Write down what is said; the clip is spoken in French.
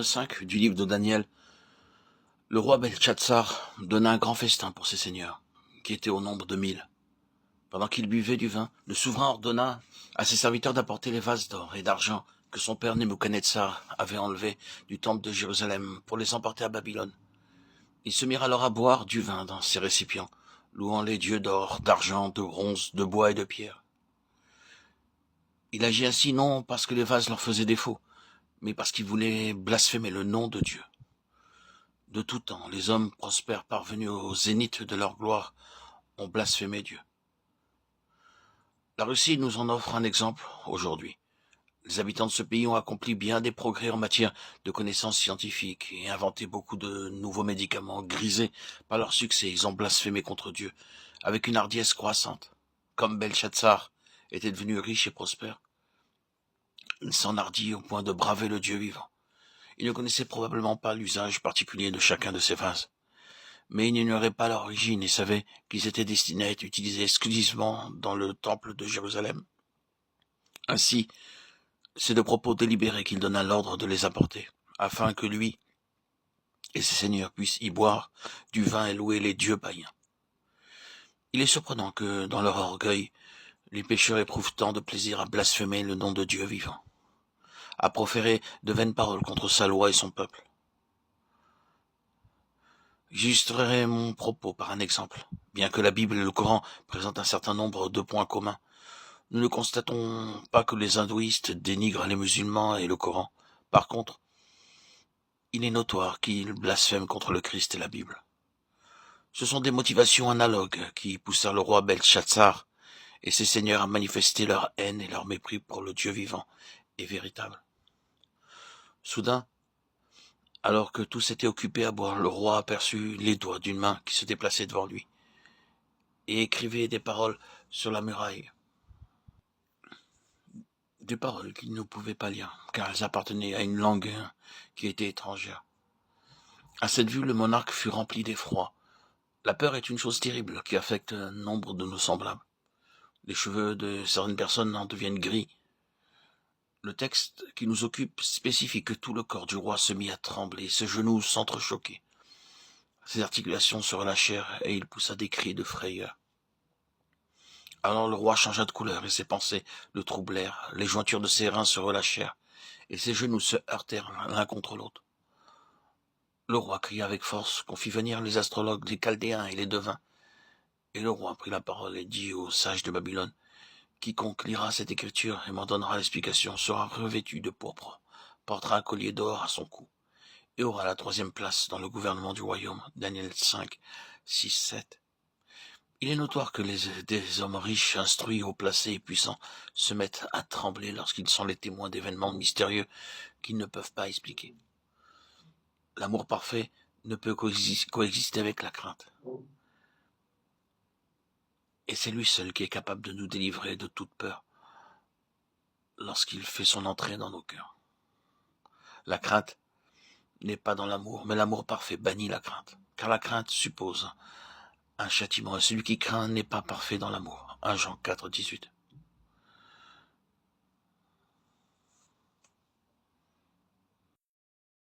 5 du livre de Daniel, le roi Belshazzar donna un grand festin pour ses seigneurs, qui étaient au nombre de 1000. Pendant qu'ils buvaient du vin, le souverain ordonna à ses serviteurs d'apporter les vases d'or et d'argent que son père Nebuchadnezzar avait enlevés du temple de Jérusalem pour les emporter à Babylone. Ils se mirent alors à boire du vin dans ces récipients, louant les dieux d'or, d'argent, de bronze, de bois et de pierre. Il agit ainsi non parce que les vases leur faisaient défaut, mais parce qu'ils voulaient blasphémer le nom de Dieu. De tout temps, les hommes prospères parvenus au zénith de leur gloire ont blasphémé Dieu. La Russie nous en offre un exemple aujourd'hui. Les habitants de ce pays ont accompli bien des progrès en matière de connaissances scientifiques et inventé beaucoup de nouveaux médicaments. Grisés par leur succès, ils ont blasphémé contre Dieu avec une hardiesse croissante. Comme Belshazzar était devenu riche et prospère, il s'enhardit au point de braver le Dieu vivant. Il ne connaissait probablement pas l'usage particulier de chacun de ces vases, mais il n'ignorait pas leur origine et savait qu'ils étaient destinés à être utilisés exclusivement dans le temple de Jérusalem. Ainsi, c'est de propos délibérés qu'il donna l'ordre de les apporter, afin que lui et ses seigneurs puissent y boire du vin et louer les dieux païens. Il est surprenant que, dans leur orgueil, les pécheurs éprouvent tant de plaisir à blasphémer le nom de Dieu vivant, à proférer de vaines paroles contre sa loi et son peuple. J'illustrerai mon propos par un exemple. Bien que la Bible et le Coran présentent un certain nombre de points communs, nous ne constatons pas que les hindouistes dénigrent les musulmans et le Coran. Par contre, il est notoire qu'ils blasphèment contre le Christ et la Bible. Ce sont des motivations analogues qui poussèrent le roi Belshazzar et ses seigneurs à manifester leur haine et leur mépris pour le Dieu vivant et véritable. Soudain, alors que tous étaient occupés à boire, le roi aperçut les doigts d'une main qui se déplaçait devant lui et écrivait des paroles sur la muraille. Des paroles qu'il ne pouvait pas lire, car elles appartenaient à une langue qui était étrangère. À cette vue, le monarque fut rempli d'effroi. La peur est une chose terrible qui affecte nombre de nos semblables. Les cheveux de certaines personnes en deviennent gris. Le texte qui nous occupe spécifie que tout le corps du roi se mit à trembler, ses genoux s'entrechoquaient. Ses articulations se relâchèrent et il poussa des cris de frayeur. Alors le roi changea de couleur et ses pensées le troublèrent. Les jointures de ses reins se relâchèrent et ses genoux se heurtèrent l'un contre l'autre. Le roi cria avec force qu'on fit venir les astrologues, les chaldéens et les devins. Et le roi prit la parole et dit aux sages de Babylone: quiconque lira cette écriture et m'en donnera l'explication sera revêtu de pourpre, portera un collier d'or à son cou et aura la 3e place dans le gouvernement du royaume. Daniel 5, 6, 7. Il est notoire que des hommes riches, instruits, haut placés et puissants se mettent à trembler lorsqu'ils sont les témoins d'événements mystérieux qu'ils ne peuvent pas expliquer. L'amour parfait ne peut coexister avec la crainte. Et c'est lui seul qui est capable de nous délivrer de toute peur lorsqu'il fait son entrée dans nos cœurs. La crainte n'est pas dans l'amour, mais l'amour parfait bannit la crainte, car la crainte suppose un châtiment, et celui qui craint n'est pas parfait dans l'amour. 1 Jean 4, 18.